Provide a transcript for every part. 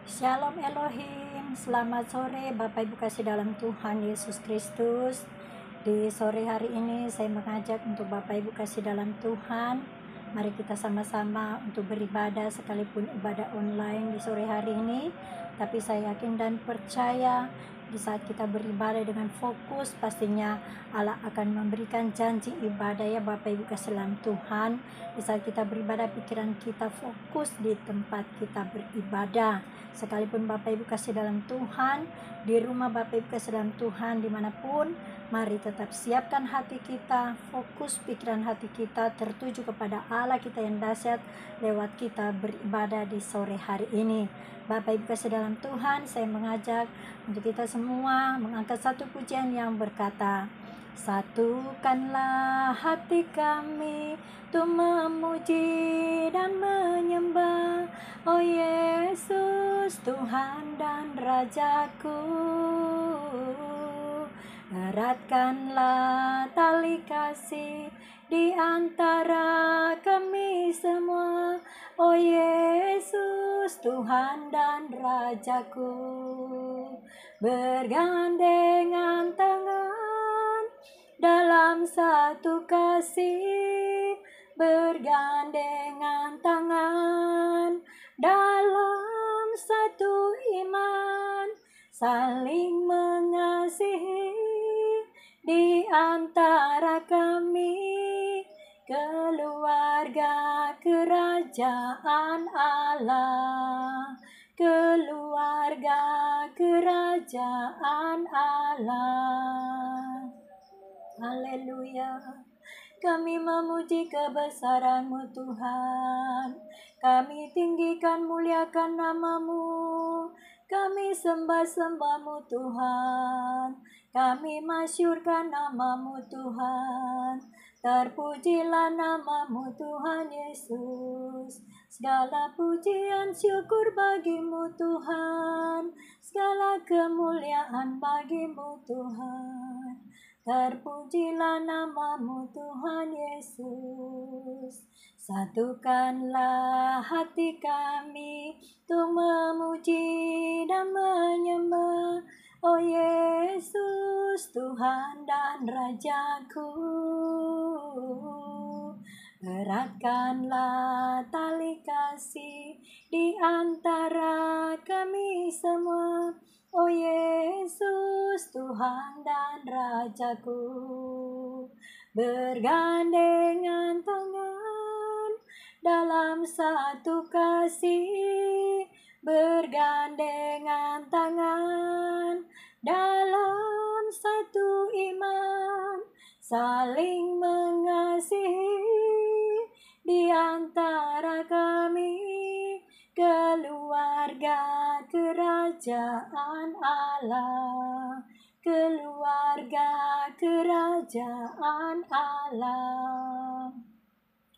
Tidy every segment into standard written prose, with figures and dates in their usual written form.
Shalom Elohim, selamat sore Bapak Ibu kasih dalam Tuhan Yesus Kristus. Di sore hari ini saya mengajak untuk Bapak Ibu kasih dalam Tuhan, mari kita sama-sama untuk beribadah sekalipun ibadah online di sore hari ini. Tapi saya yakin dan percaya di saat kita beribadah dengan fokus, pastinya Allah akan memberikan janji ibadah ya Bapak Ibu kasih dalam Tuhan. Di saat kita beribadah, pikiran kita fokus di tempat kita beribadah. Sekalipun Bapak Ibu kasih dalam Tuhan, di rumah Bapak Ibu kasih dalam Tuhan, dimanapun, mari tetap siapkan hati kita, fokus pikiran hati kita tertuju kepada Allah kita yang dahsyat lewat kita beribadah di sore hari ini. Bapak Ibu kasih dalam Tuhan, saya mengajak untuk kita semua mengangkat satu pujian yang berkata, satukanlah hati kami untuk memuji dan menyembah, oh Yesus Tuhan dan Rajaku. Eratkanlah tali kasih di antara kami semua, oh Yesus Tuhan dan Rajaku. Bergandengan tangan dalam satu kasih, bergandengan tangan dalam satu iman, saling mengasihi di antara kami, keluarga kerajaan Allah, keluarga kerajaan Allah. Haleluya. Kami memuji kebesaran-Mu Tuhan, kami tinggikan muliakan nama-Mu, kami sembah-sembah-Mu Tuhan, kami masyurkan nama-Mu Tuhan. Terpujilah nama-Mu Tuhan Yesus, segala pujian syukur bagi-Mu Tuhan, segala kemuliaan bagi-Mu Tuhan. Terpujilah nama-Mu Tuhan Yesus. Satukanlah hati kami untuk memuji dan menyembah, oh Yesus Tuhan dan Rajaku. Eratkanlah tali kasih di antara kami semua, oh Yesus Tuhan dan Rajaku. Bergandengan tangan dalam satu kasih, bergandengan tangan dalam satu iman, saling mengasihi di antara kami, keluarga kerajaan Allah, keluarga kerajaan Allah.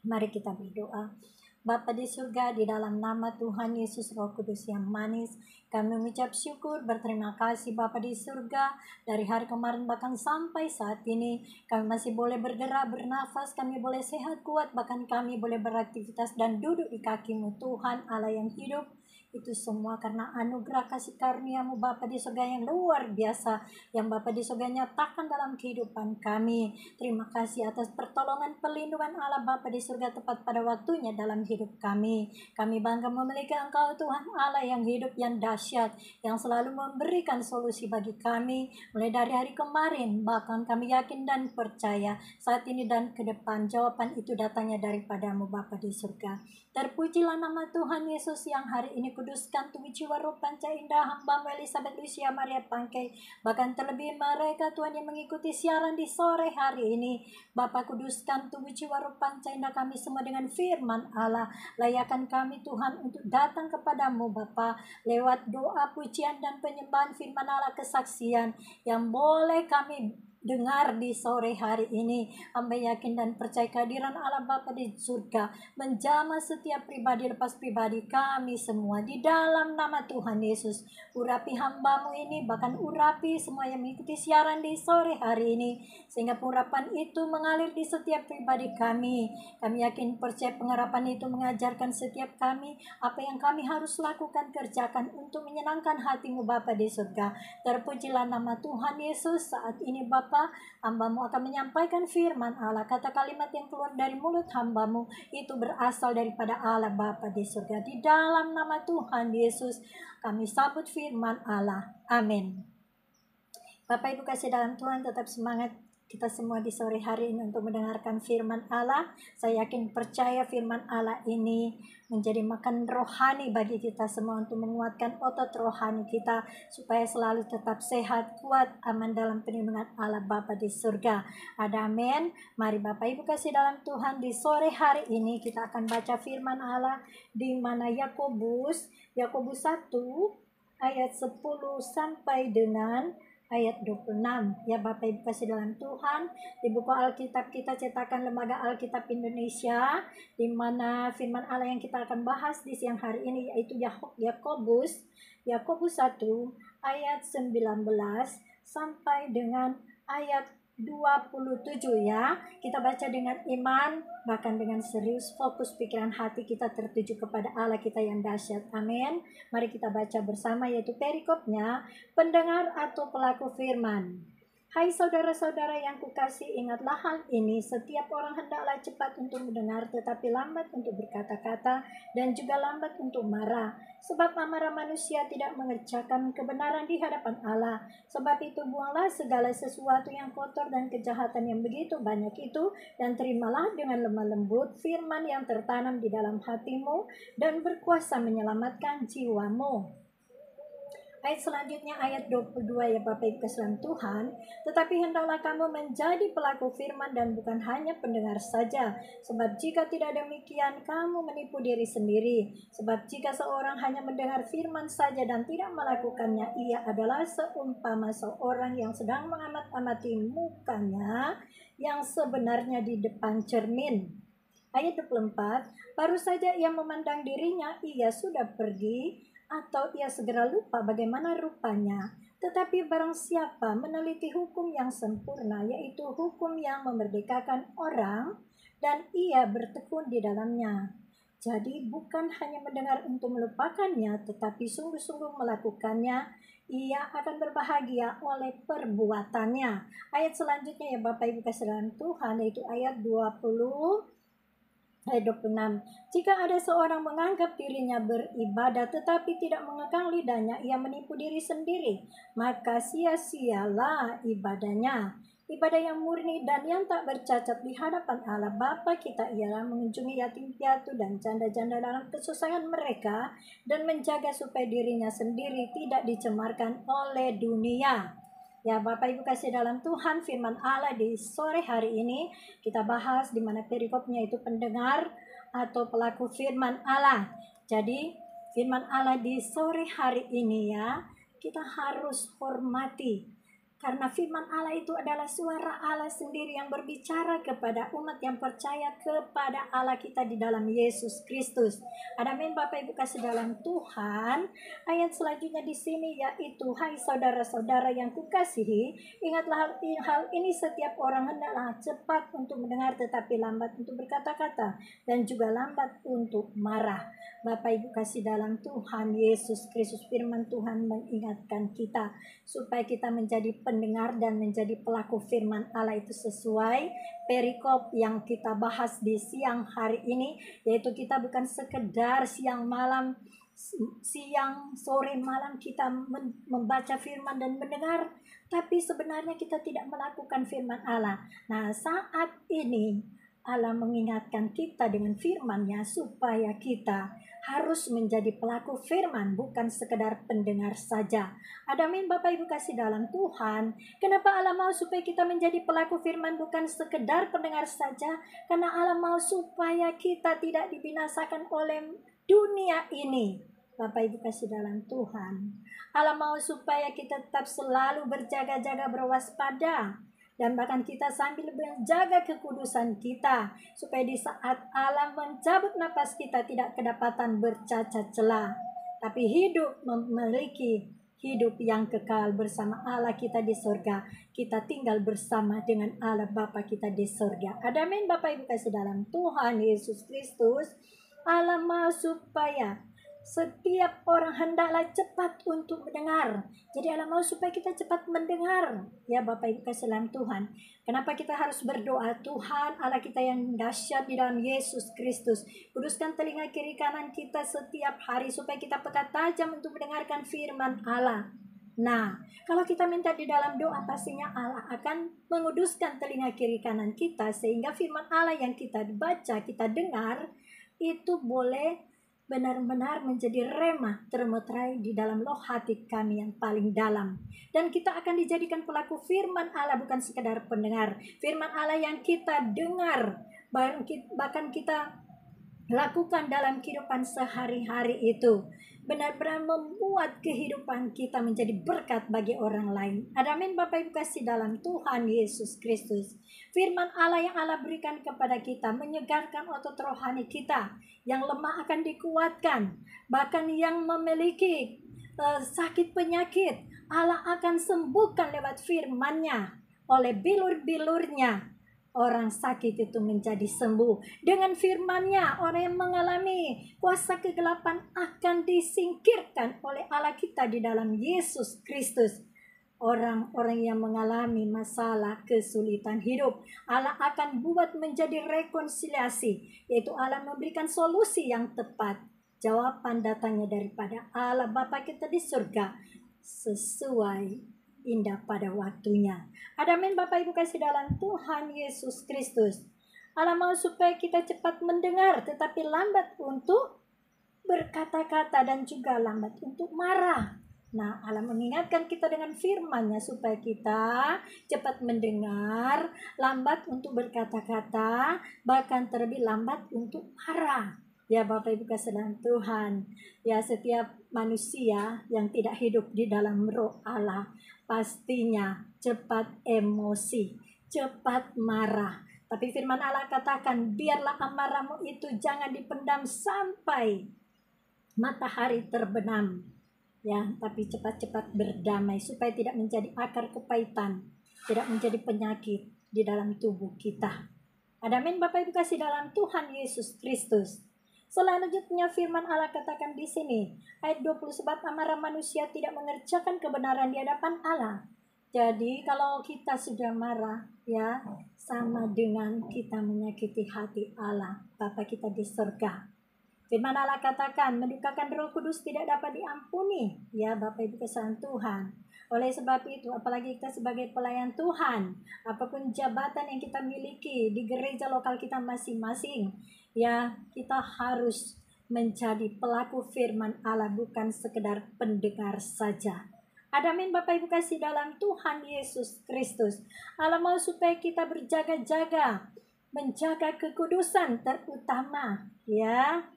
Mari kita berdoa. Bapa di surga, di dalam nama Tuhan Yesus Roh Kudus yang manis, kami mengucap syukur, berterima kasih Bapa di surga. Dari hari kemarin bahkan sampai saat ini, kami masih boleh bergerak, bernafas, kami boleh sehat, kuat, bahkan kami boleh beraktivitas dan duduk di kaki-Mu Tuhan Allah yang hidup. Itu semua karena anugerah kasih karunia-Mu Bapa di surga yang luar biasa, yang Bapa di surga nyatakan dalam kehidupan kami. Terima kasih atas pertolongan perlindungan Allah Bapa di surga tepat pada waktunya dalam hidup kami. Kami bangga memiliki Engkau Tuhan Allah yang hidup, yang dahsyat, yang selalu memberikan solusi bagi kami. Mulai dari hari kemarin, bahkan kami yakin dan percaya saat ini dan ke depan jawaban itu datangnya daripada-Mu Bapa di surga. Terpujilah nama Tuhan Yesus yang hari ini kuduskan tubuh jiwa roh panca indah hamba Elisabeth Lucia Maria Pangkei, bahkan terlebih mereka Tuhan yang mengikuti siaran di sore hari ini. Bapa, kuduskan tubuh jiwa roh panca indah kami semua dengan firman Allah. Layakan kami Tuhan untuk datang kepadamu Bapa lewat doa, pujian dan penyembahan firman Allah, kesaksian yang boleh kami dengar di sore hari ini. Hamba yakin dan percaya kehadiran Allah Bapa di surga menjamah setiap pribadi lepas pribadi kami semua di dalam nama Tuhan Yesus. Urapi hambamu ini, bahkan urapi semua yang mengikuti siaran di sore hari ini, sehingga pengurapan itu mengalir di setiap pribadi kami. Kami yakin percaya pengurapan itu mengajarkan setiap kami apa yang kami harus lakukan, kerjakan untuk menyenangkan hatimu Bapa di surga. Terpujilah nama Tuhan Yesus. Saat ini Bapa, hambamu akan menyampaikan firman Allah. Kata kalimat yang keluar dari mulut hambamu itu berasal daripada Allah Bapa di surga. Di dalam nama Tuhan Yesus kami sambut firman Allah. Amin. Bapak Ibu kasih dalam Tuhan, tetap semangat kita semua di sore hari ini untuk mendengarkan firman Allah. Saya yakin percaya firman Allah ini menjadi makan rohani bagi kita semua untuk menguatkan otot rohani kita supaya selalu tetap sehat, kuat, aman dalam perlindungan Allah Bapa di surga. Ada amin. Mari Bapak Ibu kasih dalam Tuhan, di sore hari ini kita akan baca firman Allah di mana Yakobus 1 ayat 10 sampai dengan ayat 26. Ya Bapak Ibu kasih dalam Tuhan, di buku Alkitab kita cetakan Lembaga Alkitab Indonesia, di mana firman Allah yang kita akan bahas di siang hari ini yaitu Yakobus 1 ayat 19 sampai dengan ayat 27 ya. Kita baca dengan iman, bahkan dengan serius, fokus pikiran hati kita tertuju kepada Allah kita yang dahsyat. Amin. Mari kita baca bersama, yaitu perikopnya, pendengar atau pelaku firman. Hai saudara-saudara yang kukasih, ingatlah hal ini, setiap orang hendaklah cepat untuk mendengar, tetapi lambat untuk berkata-kata, dan juga lambat untuk marah. Sebab amarah manusia tidak mengerjakan kebenaran di hadapan Allah. Sebab itu buanglah segala sesuatu yang kotor dan kejahatan yang begitu banyak itu, dan terimalah dengan lemah lembut firman yang tertanam di dalam hatimu, dan berkuasa menyelamatkan jiwamu. Ayat selanjutnya ayat 22 ya Bapak Ibu kasih Tuhan. Tetapi hendaklah kamu menjadi pelaku firman dan bukan hanya pendengar saja. Sebab jika tidak demikian kamu menipu diri sendiri. Sebab jika seorang hanya mendengar firman saja dan tidak melakukannya, ia adalah seumpama seorang yang sedang mengamat-amati mukanya yang sebenarnya di depan cermin. Ayat 24, baru saja ia memandang dirinya, ia sudah pergi, atau ia segera lupa bagaimana rupanya. Tetapi barang siapa meneliti hukum yang sempurna, yaitu hukum yang memerdekakan orang, dan ia bertekun di dalamnya. Jadi bukan hanya mendengar untuk melupakannya, tetapi sungguh-sungguh melakukannya, ia akan berbahagia oleh perbuatannya. Ayat selanjutnya ya Bapak Ibu kasih dalam Tuhan, yaitu ayat 26. Jika ada seorang menganggap dirinya beribadah tetapi tidak mengekang lidahnya, ia menipu diri sendiri, maka sia-sialah ibadahnya. Ibadah yang murni dan yang tak bercacat di hadapan Allah Bapa kita ialah mengunjungi yatim piatu dan janda-janda dalam kesusahan mereka, dan menjaga supaya dirinya sendiri tidak dicemarkan oleh dunia. Ya Bapak Ibu kasih dalam Tuhan, firman Allah di sore hari ini kita bahas di mana perikopnya itu pendengar atau pelaku firman Allah. Jadi firman Allah di sore hari ini ya, kita harus hormati. Karena firman Allah itu adalah suara Allah sendiri yang berbicara kepada umat yang percaya kepada Allah kita di dalam Yesus Kristus. Amin Bapak Ibu kasih dalam Tuhan. Ayat selanjutnya di sini yaitu, hai saudara-saudara yang kukasihi, ingatlah hal ini, setiap orang hendaklah cepat untuk mendengar tetapi lambat untuk berkata-kata, dan juga lambat untuk marah. Bapak Ibu kasih dalam Tuhan Yesus Kristus, firman Tuhan mengingatkan kita supaya kita menjadi pendengar dan menjadi pelaku firman Allah itu sesuai perikop yang kita bahas di siang hari ini, yaitu kita bukan sekedar siang sore malam kita membaca firman dan mendengar, tapi sebenarnya kita tidak melakukan firman Allah. Nah, saat ini Allah mengingatkan kita dengan firman-Nya supaya kita harus menjadi pelaku firman, bukan sekedar pendengar saja. Amin Bapak Ibu kasih dalam Tuhan. Kenapa Allah mau supaya kita menjadi pelaku firman, bukan sekedar pendengar saja? Karena Allah mau supaya kita tidak dibinasakan oleh dunia ini. Bapak Ibu kasih dalam Tuhan. Allah mau supaya kita tetap selalu berjaga-jaga, berwaspada. Dan bahkan kita sambil menjaga kekudusan kita, supaya di saat Allah mencabut napas kita tidak kedapatan bercacat celah, tapi hidup memiliki hidup yang kekal bersama Allah kita di surga. Kita tinggal bersama dengan Allah Bapa kita di surga. Amin Bapak Ibu kasih dalam Tuhan Yesus Kristus. Allah mau supaya setiap orang hendaklah cepat untuk mendengar. Jadi Allah mau supaya kita cepat mendengar. Ya Bapak Ibu kasih dalam Tuhan. Kenapa kita harus berdoa? Tuhan Allah kita yang dahsyat di dalam Yesus Kristus, kuduskan telinga kiri kanan kita setiap hari supaya kita peka tajam untuk mendengarkan firman Allah. Nah, kalau kita minta di dalam doa, pastinya Allah akan menguduskan telinga kiri kanan kita, sehingga firman Allah yang kita baca, kita dengar, itu boleh benar-benar menjadi remah termeterai di dalam loh hati kami yang paling dalam. Dan kita akan dijadikan pelaku firman Allah, bukan sekedar pendengar. Firman Allah yang kita dengar, bahkan kita lakukan dalam kehidupan sehari-hari itu, benar-benar membuat kehidupan kita menjadi berkat bagi orang lain. Amin Bapak Ibu kasih dalam Tuhan Yesus Kristus. Firman Allah yang Allah berikan kepada kita menyegarkan otot rohani kita. Yang lemah akan dikuatkan, bahkan yang memiliki sakit penyakit, Allah akan sembuhkan lewat firman-Nya. Oleh bilur-bilurnya orang sakit itu menjadi sembuh. Dengan firman-Nya orang yang mengalami kuasa kegelapan akan disingkirkan oleh Allah kita di dalam Yesus Kristus. Orang-orang yang mengalami masalah kesulitan hidup, Allah akan buat menjadi rekonsiliasi, yaitu Allah memberikan solusi yang tepat. Jawaban datangnya daripada Allah Bapa kita di surga sesuai indah pada waktunya. Amin Bapak Ibu kasih dalam Tuhan Yesus Kristus. Allah mau supaya kita cepat mendengar, tetapi lambat untuk berkata-kata dan juga lambat untuk marah. Nah, Allah mengingatkan kita dengan firman-Nya supaya kita cepat mendengar, lambat untuk berkata-kata, bahkan terlebih lambat untuk marah. Ya Bapak Ibu kasih dalam Tuhan. Ya, setiap manusia yang tidak hidup di dalam roh Allah pastinya cepat emosi, cepat marah. Tapi firman Allah katakan, biarlah amarahmu itu jangan dipendam sampai matahari terbenam. Ya, tapi cepat-cepat berdamai supaya tidak menjadi akar kepahitan, tidak menjadi penyakit di dalam tubuh kita. Amin Bapak Ibu kasih dalam Tuhan Yesus Kristus. Selanjutnya firman Allah katakan di sini, ayat 20, sebab amarah manusia tidak mengerjakan kebenaran di hadapan Allah. Jadi kalau kita sudah marah, ya, sama dengan kita menyakiti hati Allah, Bapa kita di surga. Firman Allah katakan, mendukakan Roh Kudus tidak dapat diampuni. Ya Bapak Ibu kesalahan Tuhan. Oleh sebab itu, apalagi kita sebagai pelayan Tuhan, apapun jabatan yang kita miliki di gereja lokal kita masing-masing, ya, kita harus menjadi pelaku firman Allah, bukan sekedar pendengar saja. Amin Bapak Ibu kasih dalam Tuhan Yesus Kristus. Allah mau supaya kita berjaga-jaga, menjaga kekudusan terutama, ya.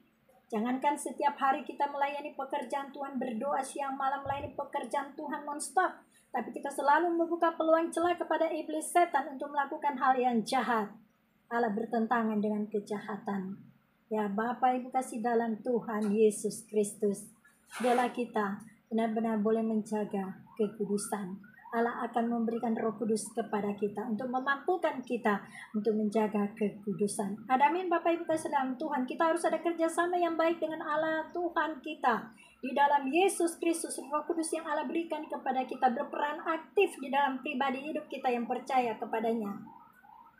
Jangankan setiap hari kita melayani pekerjaan Tuhan, berdoa siang malam melayani pekerjaan Tuhan non-stop, tapi kita selalu membuka peluang celah kepada iblis setan untuk melakukan hal yang jahat. Allah bertentangan dengan kejahatan. Ya Bapak Ibu kasih dalam Tuhan Yesus Kristus, biarlah kita benar-benar boleh menjaga kekudusan. Allah akan memberikan Roh Kudus kepada kita untuk memampukan kita untuk menjaga kekudusan. Amin Bapak Ibu kasih dalam Tuhan. Kita harus ada kerjasama yang baik dengan Allah Tuhan kita. Di dalam Yesus Kristus, Roh Kudus yang Allah berikan kepada kita berperan aktif di dalam pribadi hidup kita yang percaya kepadanya.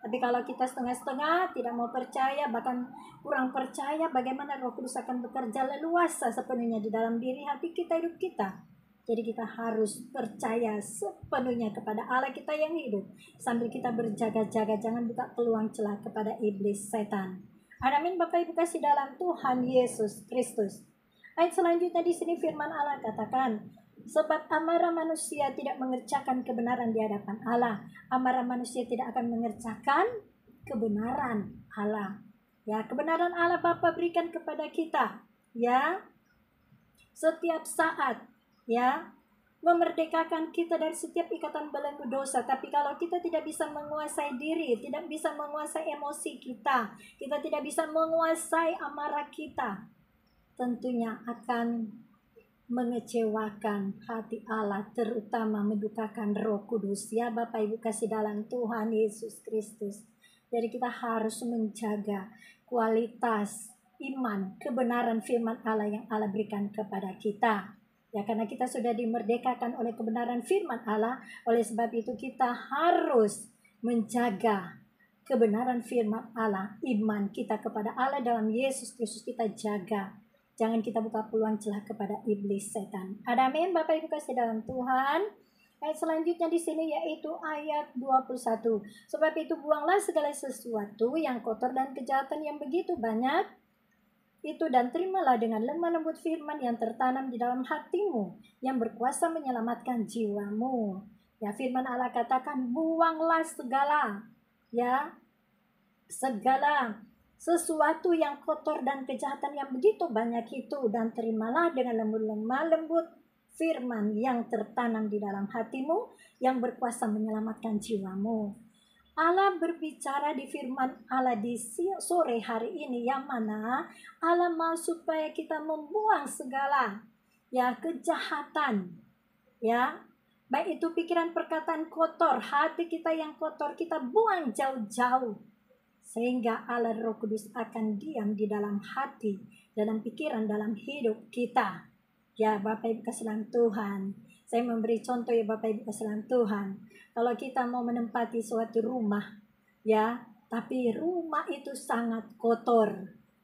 Tapi kalau kita setengah-setengah, tidak mau percaya, bahkan kurang percaya, bagaimana Roh Kudus akan bekerja leluasa sepenuhnya di dalam diri hati kita, hidup kita. Jadi kita harus percaya sepenuhnya kepada Allah kita yang hidup, sambil kita berjaga-jaga, jangan buka peluang celah kepada iblis setan. Amin Bapak Ibu kasih dalam Tuhan Yesus Kristus. Ayat selanjutnya di sini firman Allah katakan, sebab amarah manusia tidak mengerjakan kebenaran di hadapan Allah. Amarah manusia tidak akan mengerjakan kebenaran Allah. Ya, kebenaran Allah Bapa berikan kepada kita, ya, setiap saat. Ya, memerdekakan kita dari setiap ikatan belenggu dosa. Tapi kalau kita tidak bisa menguasai diri, tidak bisa menguasai emosi kita, kita tidak bisa menguasai amarah kita, tentunya akan mengecewakan hati Allah, terutama mendukakan Roh Kudus. Ya Bapak Ibu kasih dalam Tuhan Yesus Kristus. Jadi kita harus menjaga kualitas iman, kebenaran firman Allah yang Allah berikan kepada kita. Ya, karena kita sudah dimerdekakan oleh kebenaran firman Allah, oleh sebab itu kita harus menjaga kebenaran firman Allah, iman kita kepada Allah dalam Yesus Kristus kita jaga. Jangan kita buka peluang celah kepada iblis setan. Ada amin Bapak Ibu kasih dalam Tuhan. Ayat selanjutnya di sini yaitu ayat 21. Sebab itu buanglah segala sesuatu yang kotor dan kejahatan yang begitu banyak itu, dan terimalah dengan lemah lembut firman yang tertanam di dalam hatimu, yang berkuasa menyelamatkan jiwamu. Ya, firman Allah katakan buanglah segala sesuatu yang kotor dan kejahatan yang begitu banyak itu, dan terimalah dengan lemah lembut firman yang tertanam di dalam hatimu, yang berkuasa menyelamatkan jiwamu. Allah berbicara di firman Allah di sore hari ini, yang mana Allah mau supaya kita membuang segala kejahatan, baik itu pikiran perkataan kotor, hati kita yang kotor, kita buang jauh-jauh, sehingga Allah Roh Kudus akan diam di dalam hati, dalam pikiran, dalam hidup kita. Ya Bapak Ibu kasih dalam Tuhan, saya memberi contoh ya Bapak Ibu kasih dalam Tuhan. Kalau kita mau menempati suatu rumah, tapi rumah itu sangat kotor,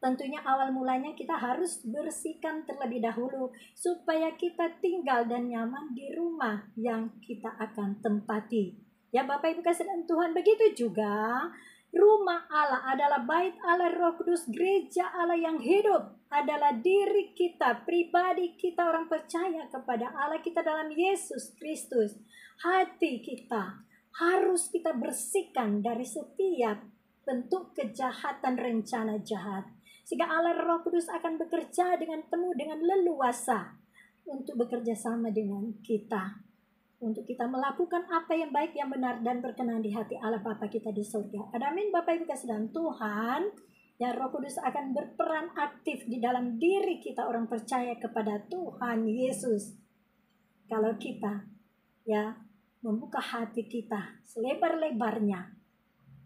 tentunya awal mulanya kita harus bersihkan terlebih dahulu, supaya kita tinggal dan nyaman di rumah yang kita akan tempati. Ya Bapak Ibu kasih dalam Tuhan, begitu juga rumah Allah adalah bait Allah Roh Kudus, gereja Allah yang hidup adalah diri kita, pribadi kita, orang percaya kepada Allah kita dalam Yesus Kristus. Hati kita harus kita bersihkan dari setiap bentuk kejahatan, rencana jahat, sehingga Allah Roh Kudus akan bekerja dengan penuh dengan leluasa untuk bekerja sama dengan kita, untuk kita melakukan apa yang baik, yang benar, dan berkenan di hati Allah Bapa kita di surga. Amin Bapak Ibu kasih dalam Tuhan. Ya, Roh Kudus akan berperan aktif di dalam diri kita, orang percaya kepada Tuhan Yesus. Kalau kita membuka hati kita selebar-lebarnya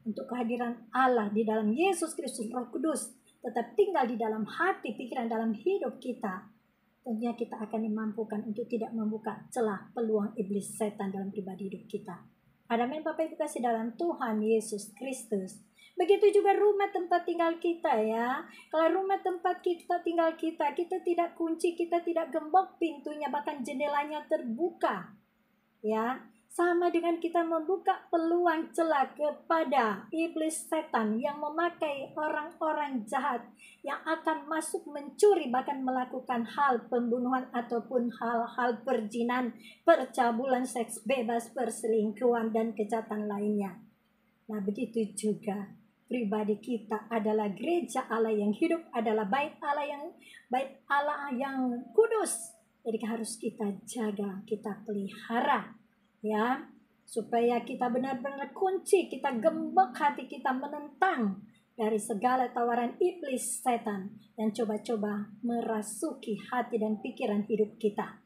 untuk kehadiran Allah di dalam Yesus Kristus, Roh Kudus tetap tinggal di dalam hati, pikiran, dalam hidup kita, tentunya kita akan dimampukan untuk tidak membuka celah peluang iblis setan dalam pribadi hidup kita. Amin Bapak Ibu kasih dalam Tuhan Yesus Kristus. Begitu juga rumah tempat tinggal kita ya. Kalau rumah tempat kita tinggal kita tidak kunci, kita tidak gembok pintunya, bahkan jendelanya terbuka. Ya, sama dengan kita membuka peluang celah kepada iblis setan yang memakai orang-orang jahat yang akan masuk mencuri, bahkan melakukan hal pembunuhan ataupun hal-hal perjinan, percabulan, seks bebas, perselingkuhan, dan kejahatan lainnya. Nah, begitu juga pribadi kita adalah gereja Allah yang hidup, adalah bait Allah yang kudus. Jadi harus kita jaga, kita pelihara ya, supaya kita benar-benar kunci, kita gembok hati kita menentang dari segala tawaran iblis setan yang coba-coba merasuki hati dan pikiran hidup kita.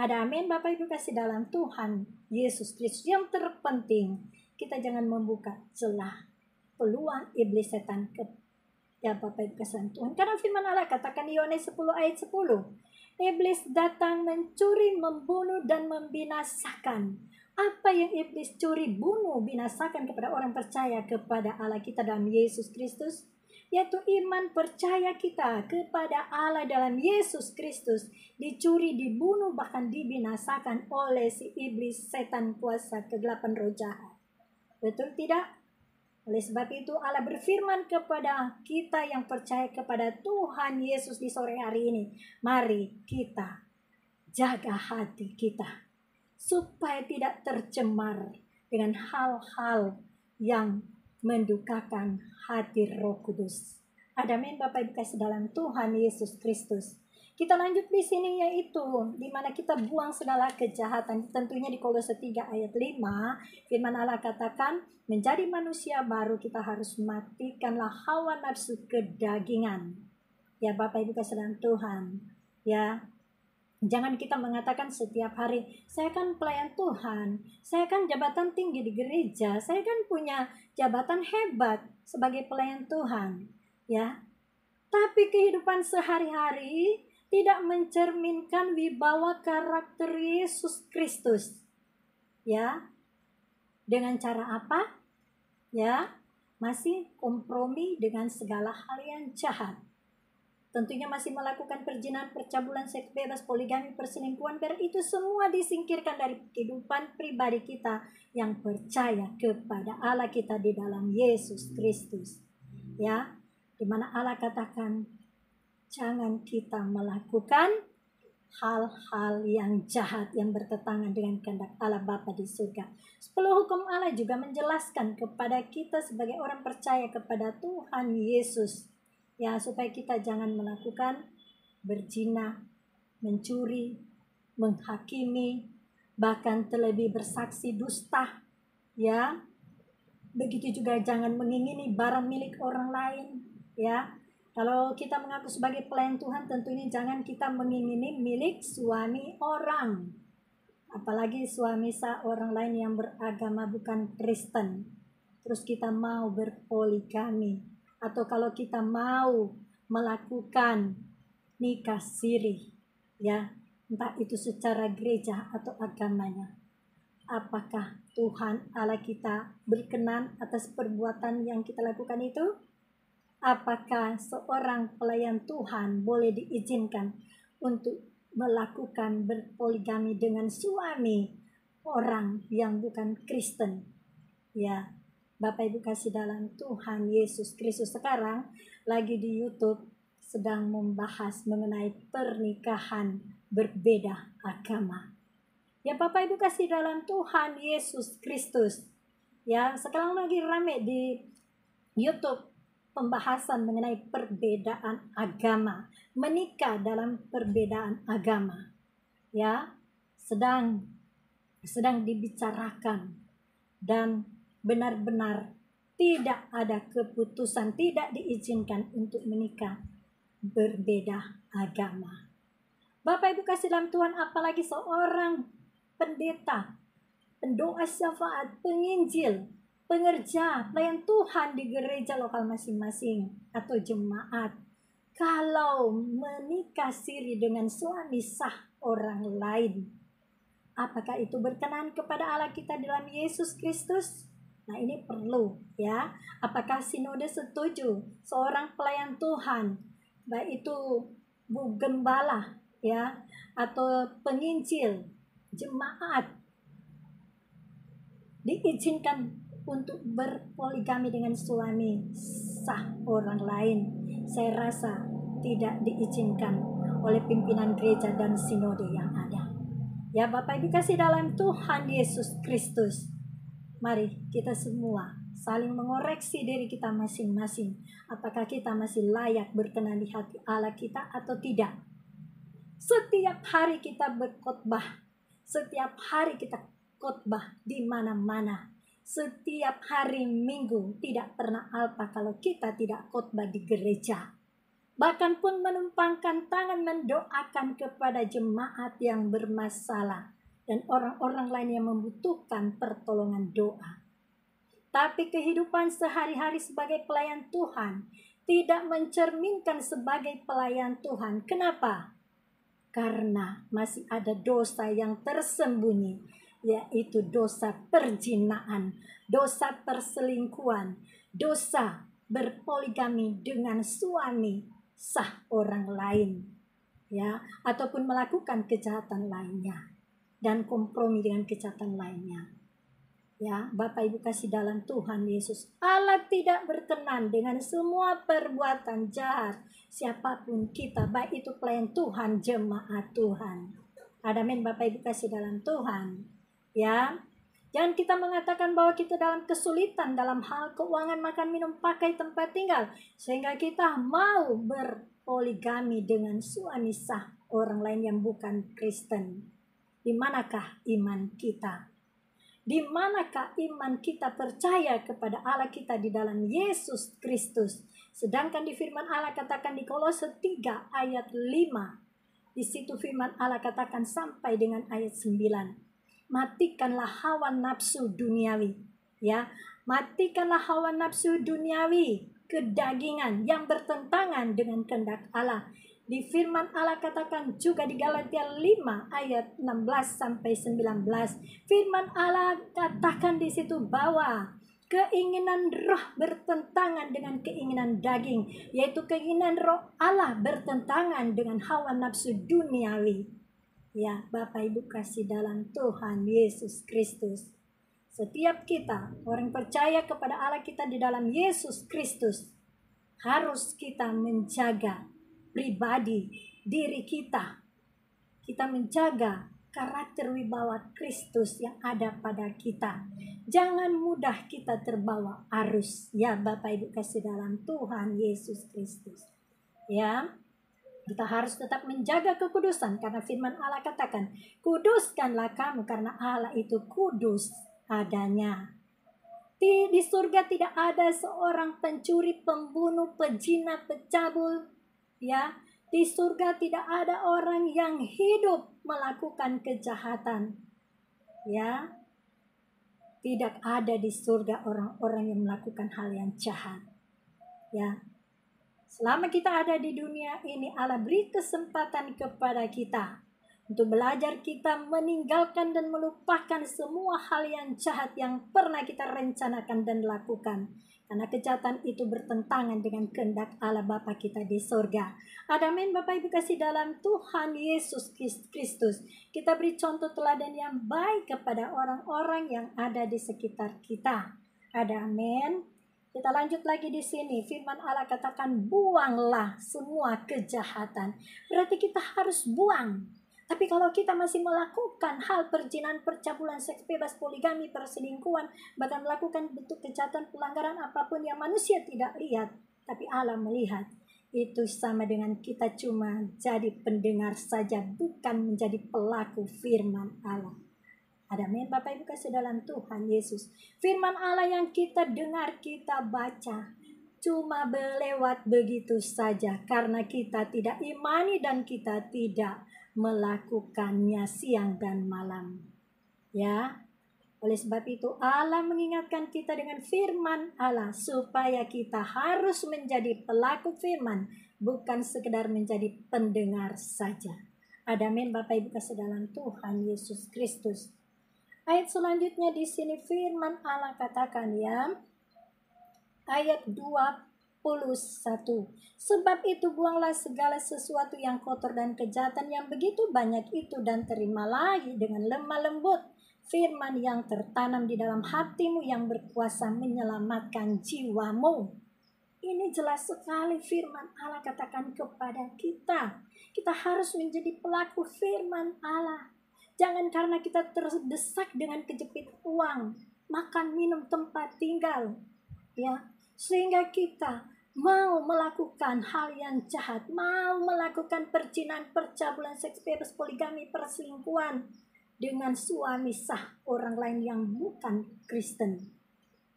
Ada amin Bapak Ibu kasih dalam Tuhan Yesus Kristus. Yang terpenting, kita jangan membuka celah peluang iblis setan Bapak Ibu kasih dalam Tuhan. Karena firman Allah katakan di Yohanes 10 ayat 10, iblis datang mencuri, membunuh, dan membinasakan. Apa yang iblis curi, bunuh, binasakan kepada orang percaya kepada Allah kita dalam Yesus Kristus, yaitu iman percaya kita kepada Allah dalam Yesus Kristus, dicuri, dibunuh, bahkan dibinasakan oleh si iblis setan, kuasa kegelapan roh jahat. Betul tidak? Oleh sebab itu Allah berfirman kepada kita yang percaya kepada Tuhan Yesus di sore hari ini, mari kita jaga hati kita supaya tidak tercemar dengan hal-hal yang mendukakan hati Roh Kudus. Amin Bapak Ibu kasih dalam Tuhan Yesus Kristus. Kita lanjut di sini, yaitu di mana kita buang segala kejahatan. Tentunya di Kolose 3 ayat 5, firman Allah katakan, menjadi manusia baru kita harus matikanlah hawa nafsu kedagingan. Ya Bapak Ibu kasih dalam Tuhan, ya. Jangan kita mengatakan setiap hari, saya kan pelayan Tuhan, saya kan jabatan tinggi di gereja, saya kan punya jabatan hebat sebagai pelayan Tuhan, ya. Tapi kehidupan sehari-hari tidak mencerminkan wibawa karakter Yesus Kristus. Ya. Dengan cara apa? Ya, masih kompromi dengan segala hal yang jahat. Tentunya masih melakukan perzinahan, percabulan, seks bebas, poligami, perselingkuhan, itu semua disingkirkan dari kehidupan pribadi kita yang percaya kepada Allah kita di dalam Yesus Kristus. Ya, di mana Allah katakan, jangan kita melakukan hal-hal yang jahat yang bertentangan dengan kehendak Allah Bapa di surga. 10 hukum Allah juga menjelaskan kepada kita sebagai orang percaya kepada Tuhan Yesus, ya, supaya kita jangan melakukan berzina, mencuri, menghakimi, bahkan terlebih bersaksi dusta, ya. Begitu juga jangan mengingini barang milik orang lain, ya. Kalau kita mengaku sebagai pelayan Tuhan, tentunya jangan kita mengingini milik suami orang. Apalagi suami orang lain yang beragama bukan Kristen. Terus kita mau berpoligami. Atau kalau kita mau melakukan nikah siri, ya, entah itu secara gereja atau agamanya. Apakah Tuhan Allah kita berkenan atas perbuatan yang kita lakukan itu? Apakah seorang pelayan Tuhan boleh diizinkan untuk melakukan berpoligami dengan suami orang yang bukan Kristen? Ya, Bapak Ibu kasih dalam Tuhan Yesus Kristus, sekarang lagi di YouTube sedang membahas mengenai pernikahan berbeda agama. Ya Bapak Ibu kasih dalam Tuhan Yesus Kristus, ya, sekarang lagi rame di YouTube pembahasan mengenai perbedaan agama, menikah dalam perbedaan agama, ya, sedang dibicarakan, dan benar-benar tidak ada keputusan, tidak diizinkan untuk menikah berbeda agama. Bapak Ibu kasih dalam Tuhan, apalagi seorang pendeta, pendoa syafaat, penginjil, pengerja, pelayan Tuhan di gereja lokal masing-masing atau jemaat, kalau menikah siri dengan suami sah orang lain, apakah itu berkenan kepada Allah kita dalam Yesus Kristus? Nah, ini perlu, ya. Apakah sinode setuju seorang pelayan Tuhan, baik itu bu gembala, ya, atau penginjil, jemaat, diizinkan untuk berpoligami dengan suami sah orang lain? Saya rasa tidak diizinkan oleh pimpinan gereja dan sinode yang ada. Ya Bapak Ibu kasih dalam Tuhan Yesus Kristus, mari kita semua saling mengoreksi diri kita masing-masing. Apakah kita masih layak berkenan di hati Allah kita atau tidak? Setiap hari kita berkhotbah, setiap hari kita khotbah di mana-mana. Setiap hari Minggu tidak pernah alpa kalau kita tidak khotbah di gereja. Bahkan pun menumpangkan tangan mendoakan kepada jemaat yang bermasalah dan orang-orang lain yang membutuhkan pertolongan doa. Tapi kehidupan sehari-hari sebagai pelayan Tuhan tidak mencerminkan sebagai pelayan Tuhan. Kenapa? Karena masih ada dosa yang tersembunyi, yaitu dosa perzinahan, dosa perselingkuhan, dosa berpoligami dengan suami sah orang lain, ya, ataupun melakukan kejahatan lainnya dan kompromi dengan kejahatan lainnya. Ya, Bapak Ibu kasih dalam Tuhan Yesus, Allah tidak berkenan dengan semua perbuatan jahat siapapun kita, baik itu pelayan Tuhan, jemaat Tuhan. Amin Bapak Ibu kasih dalam Tuhan. Ya, Jangan kita mengatakan bahwa kita dalam kesulitan dalam hal keuangan, makan, minum, pakai, tempat tinggal, sehingga kita mau berpoligami dengan suami sah orang lain yang bukan Kristen. Di manakah iman kita? Di manakah iman kita percaya kepada Allah kita di dalam Yesus Kristus? Sedangkan di firman Allah katakan di Kolose 3 ayat 5. Di situ firman Allah katakan sampai dengan ayat 9. Matikanlah hawa nafsu duniawi, ya. Matikanlah hawa nafsu duniawi, kedagingan yang bertentangan dengan kehendak Allah. Di firman Allah katakan juga di Galatia 5 ayat 16 sampai 19. Firman Allah katakan di situ bahwa keinginan roh bertentangan dengan keinginan daging, yaitu keinginan roh Allah bertentangan dengan hawa nafsu duniawi. Ya, Bapak Ibu kasih dalam Tuhan Yesus Kristus. Setiap kita, orang percaya kepada Allah kita di dalam Yesus Kristus, harus kita menjaga pribadi diri kita. Kita menjaga karakter wibawa Kristus yang ada pada kita. Jangan mudah kita terbawa arus. Ya, Bapak Ibu kasih dalam Tuhan Yesus Kristus. Ya, kita harus tetap menjaga kekudusan karena firman Allah katakan, kuduskanlah kamu karena Allah itu kudus adanya. Di surga tidak ada seorang pencuri, pembunuh, pezina, pecabul, ya. Di surga tidak ada orang yang hidup melakukan kejahatan, ya. Tidak ada di surga orang-orang yang melakukan hal yang jahat, ya. Selama kita ada di dunia ini, Allah beri kesempatan kepada kita untuk belajar kita meninggalkan dan melupakan semua hal yang jahat yang pernah kita rencanakan dan lakukan. Karena kejahatan itu bertentangan dengan kehendak Allah Bapa kita di surga. Amin, Bapak Ibu kasih dalam Tuhan Yesus Kristus. Kita beri contoh teladan yang baik kepada orang-orang yang ada di sekitar kita. Amin. Kita lanjut lagi di sini. Firman Allah katakan buanglah semua kejahatan. Berarti kita harus buang. Tapi kalau kita masih melakukan hal perzinahan, percabulan, seks bebas, poligami, perselingkuhan, bahkan melakukan bentuk kejahatan, pelanggaran apapun yang manusia tidak lihat, tapi Allah melihat, itu sama dengan kita cuma jadi pendengar saja, bukan menjadi pelaku firman Allah. Amin, Bapak Ibu kasih dalam Tuhan Yesus. Firman Allah yang kita dengar, kita baca, cuma berlewat begitu saja karena kita tidak imani dan kita tidak melakukannya siang dan malam. Ya, oleh sebab itu Allah mengingatkan kita dengan firman Allah supaya kita harus menjadi pelaku firman, bukan sekedar menjadi pendengar saja. Amin, Bapak Ibu kasih dalam Tuhan Yesus Kristus. Ayat selanjutnya di sini firman Allah katakan, ya, ayat 21. Sebab itu buanglah segala sesuatu yang kotor dan kejahatan yang begitu banyak itu, dan terimalah dengan lemah lembut firman yang tertanam di dalam hatimu yang berkuasa menyelamatkan jiwamu. Ini jelas sekali firman Allah katakan kepada kita. Kita harus menjadi pelaku firman Allah. Jangan karena kita terdesak dengan kejepit uang, makan, minum, tempat tinggal, ya, sehingga kita mau melakukan hal yang jahat, mau melakukan perzinahan, percabulan, seks bebas, poligami, perselingkuhan dengan suami sah orang lain yang bukan Kristen.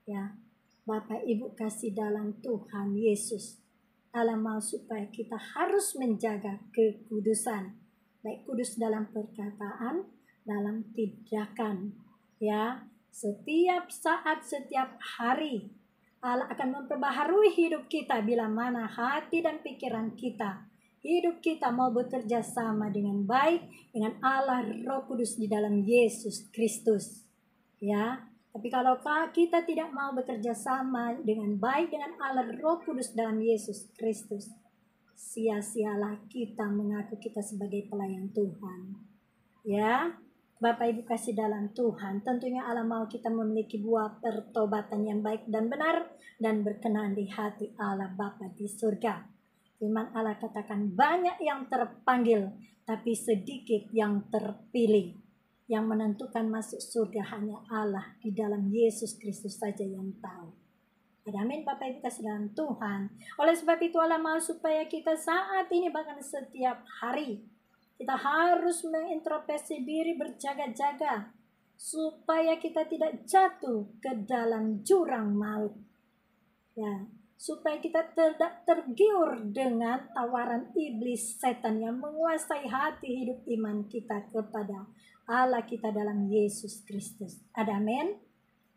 Ya, Bapak Ibu kasih dalam Tuhan Yesus. Allah mau supaya kita harus menjaga kekudusan, baik kudus dalam perkataan, dalam tindakan, ya. Setiap saat, setiap hari Allah akan memperbaharui hidup kita bila mana hati dan pikiran kita, hidup kita mau bekerja sama dengan baik dengan Allah Roh Kudus di dalam Yesus Kristus, ya. Tapi kalau kita tidak mau bekerja sama dengan baik dengan Allah Roh Kudus dalam Yesus Kristus, sia-sialah kita mengaku kita sebagai pelayan Tuhan. Ya, Bapak Ibu kasih dalam Tuhan, tentunya Allah mau kita memiliki buah pertobatan yang baik dan benar dan berkenan di hati Allah Bapa di surga. Firman Allah katakan banyak yang terpanggil, tapi sedikit yang terpilih. Yang menentukan masuk surga hanya Allah di dalam Yesus Kristus saja yang tahu. Amin Bapak Ibu kasih dalam Tuhan. Oleh sebab itu Allah mau supaya kita saat ini bahkan setiap hari kita harus mengintrospeksi diri, berjaga-jaga supaya kita tidak jatuh ke dalam jurang maut. Ya, supaya kita tidak tergiur dengan tawaran iblis setan yang menguasai hati hidup iman kita kepada Allah kita dalam Yesus Kristus. Amin.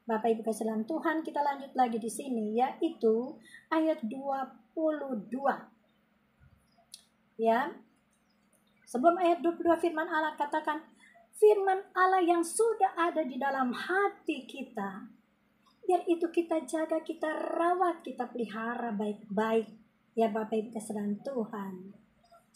Bapak Ibu kasih dalam Tuhan, kita lanjut lagi di sini, yaitu ayat 22. Ya. Sebelum ayat 22 firman Allah katakan, firman Allah yang sudah ada di dalam hati kita, biar itu kita jaga, kita rawat, kita pelihara baik-baik. Ya Bapak Ibu kasih dalam Tuhan.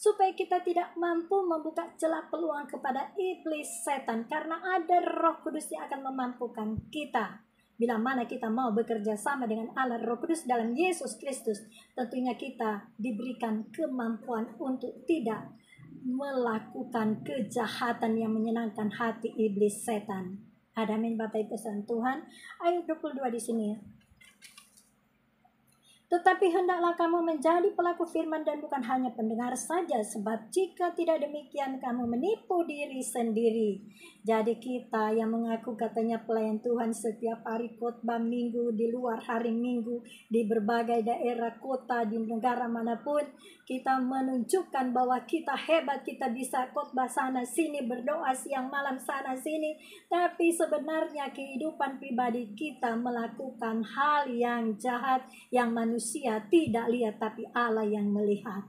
Supaya kita tidak mampu membuka celah peluang kepada iblis setan. Karena ada Roh Kudus yang akan memampukan kita. Bila mana kita mau bekerja sama dengan Allah Roh Kudus dalam Yesus Kristus, tentunya kita diberikan kemampuan untuk tidak melakukan kejahatan yang menyenangkan hati iblis setan. Amin Bapak Ibu Tuhan. Ayat 22 di sini. Tetapi hendaklah kamu menjadi pelaku firman dan bukan hanya pendengar saja, sebab jika tidak demikian kamu menipu diri sendiri. Jadi kita yang mengaku katanya pelayan Tuhan setiap hari khotbah minggu, di luar hari minggu, di berbagai daerah kota, di negara manapun, kita menunjukkan bahwa kita hebat, kita bisa khotbah sana sini, berdoa siang malam sana sini, tapi sebenarnya kehidupan pribadi kita melakukan hal yang jahat, yang manusia tidak lihat tapi Allah yang melihat.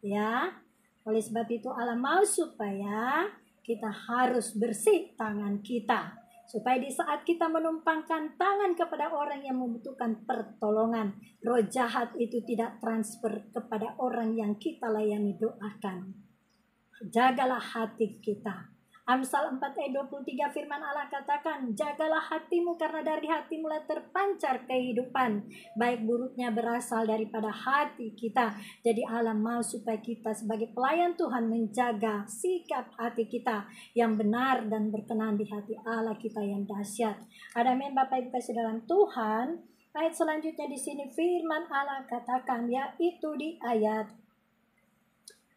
Ya, oleh sebab itu Allah mau supaya kita harus bersih tangan kita, supaya di saat kita menumpangkan tangan kepada orang yang membutuhkan pertolongan, roh jahat itu tidak transfer kepada orang yang kita layani doakan. Jagalah hati kita. Amsal 4 ayat 23 firman Allah katakan, jagalah hatimu karena dari hatimu lah terpancar kehidupan. Baik buruknya berasal daripada hati kita. Jadi Allah mau supaya kita sebagai pelayan Tuhan menjaga sikap hati kita yang benar dan berkenan di hati Allah kita yang dahsyat. Amin Bapak Ibu kasih dalam Tuhan. Ayat selanjutnya di sini firman Allah katakan, yaitu di ayat,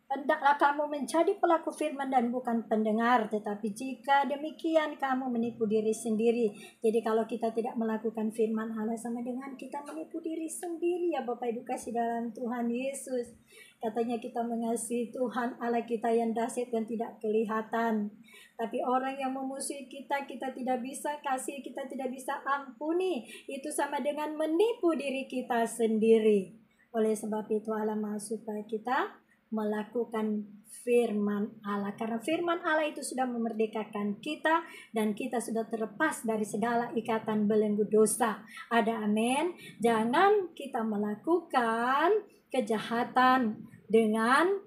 hendaklah kamu menjadi pelaku firman dan bukan pendengar, tetapi jika demikian kamu menipu diri sendiri. Jadi kalau kita tidak melakukan firman Allah sama dengan kita menipu diri sendiri ya Bapak Ibu kasih dalam Tuhan Yesus. Katanya kita mengasihi Tuhan Allah kita yang dahsyat dan tidak kelihatan. Tapi orang yang memusuhi kita, kita tidak bisa kasih, kita tidak bisa ampuni. Itu sama dengan menipu diri kita sendiri. Oleh sebab itu Allah mau supaya kita melakukan firman Allah, karena firman Allah itu sudah memerdekakan kita dan kita sudah terlepas dari segala ikatan belenggu dosa. Ada amin. Jangan kita melakukan kejahatan dengan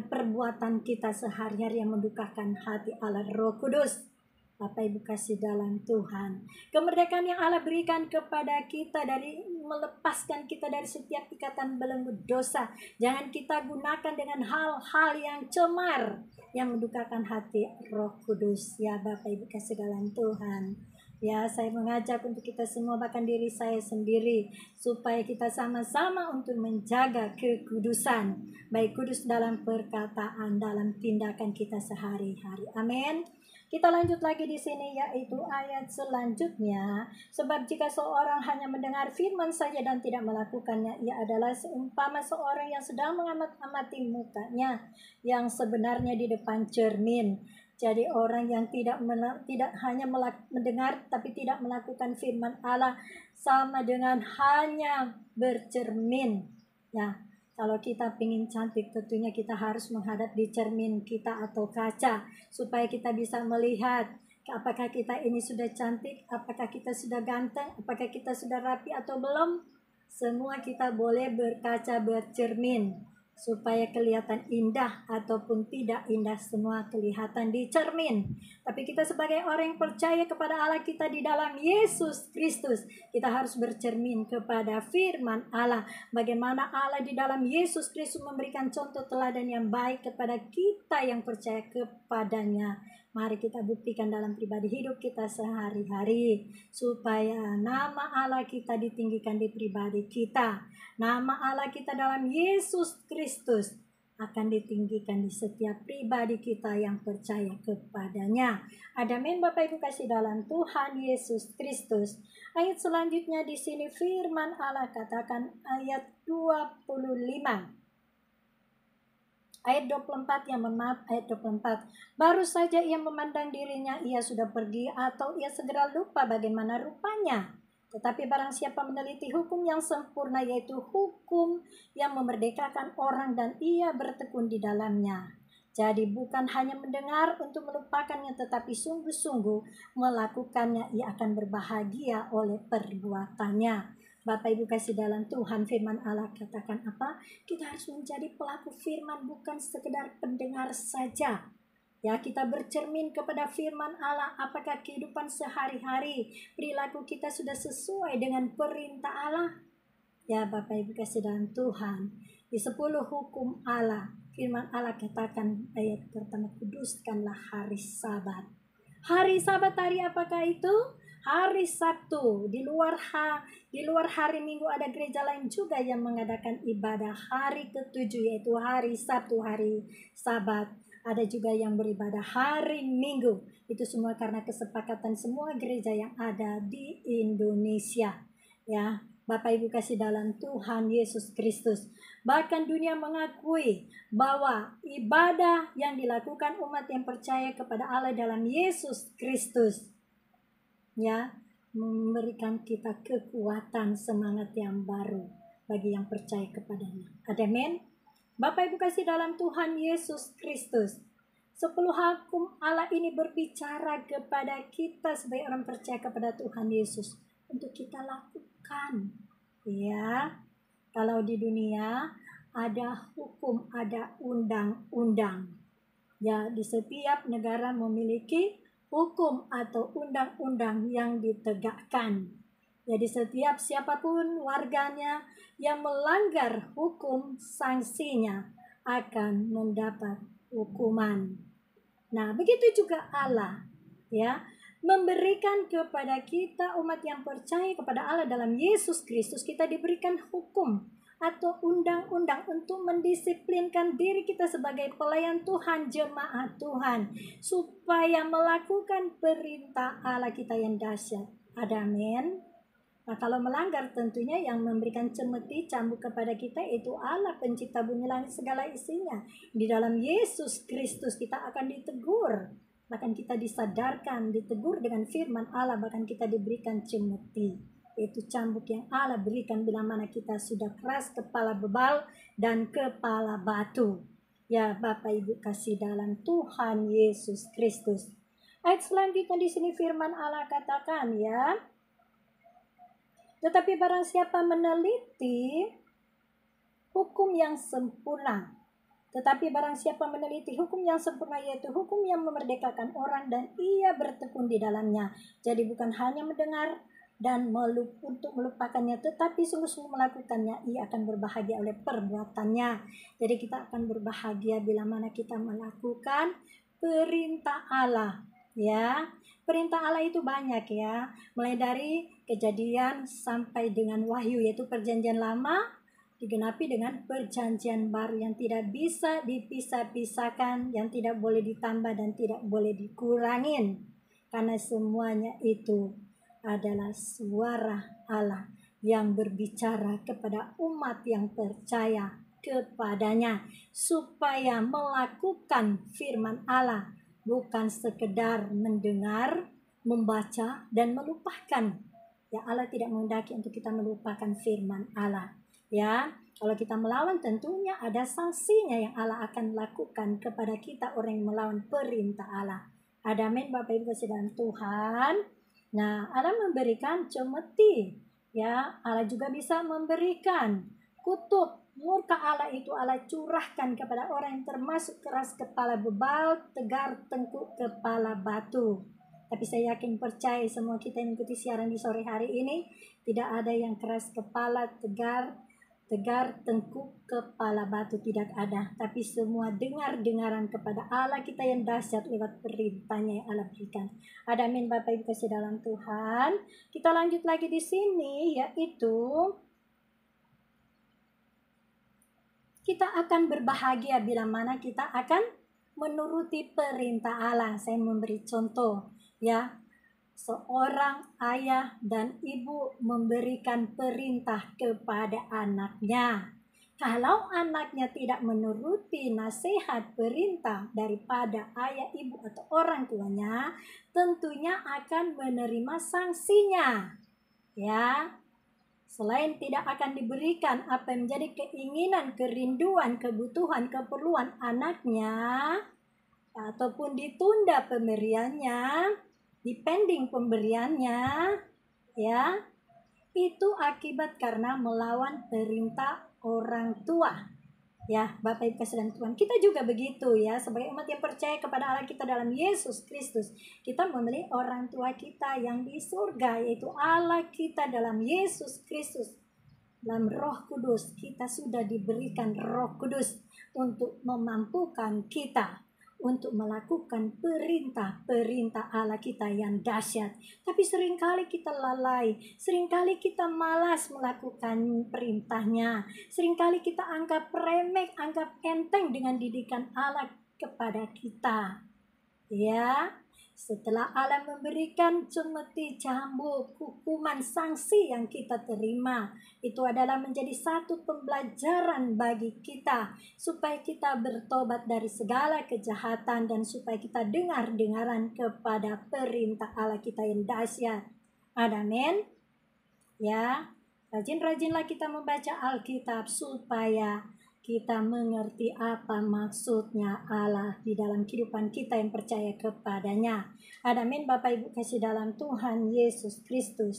perbuatan kita sehari-hari yang mendukakan hati Allah Roh Kudus. Bapak Ibu kasih dalam Tuhan, kemerdekaan yang Allah berikan kepada kita dari melepaskan kita dari setiap ikatan belenggu dosa, jangan kita gunakan dengan hal-hal yang cemar yang mendukakan hati Roh Kudus ya Bapak Ibu kasih dalam Tuhan. Ya, saya mengajak untuk kita semua, bahkan diri saya sendiri, supaya kita sama-sama untuk menjaga kekudusan, baik kudus dalam perkataan, dalam tindakan kita sehari-hari. Amin. Kita lanjut lagi di sini, yaitu ayat selanjutnya. Sebab jika seorang hanya mendengar firman saja dan tidak melakukannya, ia adalah seumpama seorang yang sedang mengamati mukanya yang sebenarnya di depan cermin. Jadi orang yang tidak hanya mendengar tapi tidak melakukan firman Allah sama dengan hanya bercermin. Ya, kalau kita ingin cantik, tentunya kita harus menghadap di cermin kita atau kaca, supaya kita bisa melihat apakah kita ini sudah cantik, apakah kita sudah ganteng, apakah kita sudah rapi atau belum. Semua kita boleh berkaca, bercermin, supaya kelihatan indah ataupun tidak indah, semua kelihatan di cermin. Tapi kita sebagai orang yang percaya kepada Allah kita di dalam Yesus Kristus, kita harus bercermin kepada firman Allah. Bagaimana Allah di dalam Yesus Kristus memberikan contoh teladan yang baik kepada kita yang percaya kepadanya. Mari kita buktikan dalam pribadi hidup kita sehari-hari, supaya nama Allah kita ditinggikan di pribadi kita. Nama Allah kita dalam Yesus Kristus akan ditinggikan di setiap pribadi kita yang percaya kepadanya. Amin Bapak Ibu kasih dalam Tuhan Yesus Kristus. Ayat selanjutnya di sini firman Allah katakan ayat 25. Ayat 24 ayat 24. Baru saja ia memandang dirinya, ia sudah pergi atau ia segera lupa bagaimana rupanya. Tetapi barang siapa meneliti hukum yang sempurna, yaitu hukum yang memerdekakan orang dan ia bertekun di dalamnya. Jadi bukan hanya mendengar untuk melupakannya, tetapi sungguh-sungguh melakukannya, ia akan berbahagia oleh perbuatannya. Bapak Ibu kasih dalam Tuhan, firman Allah katakan apa? Kita harus menjadi pelaku firman, bukan sekedar pendengar saja. Ya, kita bercermin kepada firman Allah. Apakah kehidupan sehari-hari, perilaku kita sudah sesuai dengan perintah Allah? Ya Bapak Ibu kasih dalam Tuhan, di 10 hukum Allah, firman Allah katakan ayat pertama, kuduskanlah hari Sabat. Hari Sabat hari apakah itu? Hari Sabtu. Di luar hari Minggu ada gereja lain juga yang mengadakan ibadah hari ke-7, yaitu hari Sabtu, hari Sabat. Ada juga yang beribadah hari Minggu. Itu semua karena kesepakatan semua gereja yang ada di Indonesia. Ya, Bapak Ibu kasih dalam Tuhan Yesus Kristus. Bahkan dunia mengakui bahwa ibadah yang dilakukan umat yang percaya kepada Allah dalam Yesus Kristus, ya, memberikan kita kekuatan, semangat yang baru bagi yang percaya kepadanya. Amin. Bapak Ibu kasih dalam Tuhan Yesus Kristus. 10 hukum Allah ini berbicara kepada kita sebagai orang percaya kepada Tuhan Yesus untuk kita lakukan. Ya, kalau di dunia ada hukum, ada undang-undang. Ya, di setiap negara memiliki hukum atau undang-undang yang ditegakkan. Jadi setiap siapapun warganya yang melanggar hukum, sanksinya akan mendapat hukuman. Nah, begitu juga Allah, ya, memberikan kepada kita umat yang percaya kepada Allah dalam Yesus Kristus, kita diberikan hukum atau undang-undang untuk mendisiplinkan diri kita sebagai pelayan Tuhan, jemaat Tuhan, supaya melakukan perintah Allah kita yang dahsyat. Amin. Nah, kalau melanggar tentunya yang memberikan cemeti, cambuk kepada kita itu Allah, pencipta bumi langit segala isinya. Di dalam Yesus Kristus kita akan ditegur, bahkan kita disadarkan, ditegur dengan firman Allah, bahkan kita diberikan cemeti, yaitu cambuk yang Allah berikan bila mana kita sudah keras kepala bebal dan kepala batu. Ya Bapak Ibu kasih dalam Tuhan Yesus Kristus. Ayat selanjutnya di sini firman Allah katakan, ya, tetapi barang siapa meneliti hukum yang sempurna. Tetapi barang siapa meneliti hukum yang sempurna, yaitu hukum yang memerdekakan orang dan ia bertekun di dalamnya. Jadi bukan hanya mendengar dan untuk melupakannya, tetapi sungguh-sungguh melakukannya, ia akan berbahagia oleh perbuatannya. Jadi kita akan berbahagia bila mana kita melakukan perintah Allah. Ya, perintah Allah itu banyak, ya, mulai dari Kejadian sampai dengan Wahyu, yaitu perjanjian lama digenapi dengan perjanjian baru yang tidak bisa dipisah-pisahkan, yang tidak boleh ditambah dan tidak boleh dikurangin, karena semuanya itu adalah suara Allah yang berbicara kepada umat yang percaya kepadanya, supaya melakukan firman Allah, bukan sekedar mendengar, membaca, dan melupakan. Ya, Allah tidak menghendaki untuk kita melupakan firman Allah. Ya, kalau kita melawan tentunya ada sanksinya yang Allah akan lakukan kepada kita, orang yang melawan perintah Allah. Amin Bapak Ibu saudara Tuhan. Nah, Allah memberikan cemeti. Ya, Allah juga bisa memberikan kutuk. Murka Allah itu Allah curahkan kepada orang yang termasuk keras kepala bebal, tegar tengkuk kepala batu. Tapi saya yakin percaya semua kita yang ikuti siaran di sore hari ini, tidak ada yang keras kepala, tegar tegar tengkuk kepala batu tidak ada, tapi semua dengar-dengaran kepada Allah kita yang dahsyat lewat perintahnya yang Allah berikan. Ada amin Bapak Ibu kasih dalam Tuhan. Kita lanjut lagi di sini, yaitu kita akan berbahagia bila mana kita akan menuruti perintah Allah. Saya memberi contoh ya. Seorang ayah dan ibu memberikan perintah kepada anaknya. Kalau anaknya tidak menuruti nasihat perintah daripada ayah, ibu atau orang tuanya, tentunya akan menerima sanksinya. Ya. Selain tidak akan diberikan apa yang menjadi keinginan, kerinduan, kebutuhan, keperluan anaknya, ataupun ditunda pemberiannya, dipending pemberiannya, ya, itu akibat karena melawan perintah orang tua. Ya, Bapak Ibu kasih dalam Tuhan, kita juga begitu ya, sebagai umat yang percaya kepada Allah kita dalam Yesus Kristus. Kita memilih orang tua kita yang di surga, yaitu Allah kita dalam Yesus Kristus. Dalam Roh Kudus, kita sudah diberikan Roh Kudus untuk memampukan kita untuk melakukan perintah-perintah Allah kita yang dahsyat. Tapi seringkali kita lalai, seringkali kita malas melakukan perintahnya, seringkali kita anggap remeh, anggap enteng dengan didikan Allah kepada kita. Ya, setelah Allah memberikan cemeti, cambuk, hukuman, sanksi yang kita terima, itu adalah menjadi satu pembelajaran bagi kita supaya kita bertobat dari segala kejahatan dan supaya kita dengar-dengaran kepada perintah Allah kita yang dahsyat. Amin. Ya, rajin-rajinlah kita membaca Alkitab supaya kita mengerti apa maksudnya Allah di dalam kehidupan kita yang percaya kepadanya. Amin Bapak Ibu kasih dalam Tuhan Yesus Kristus.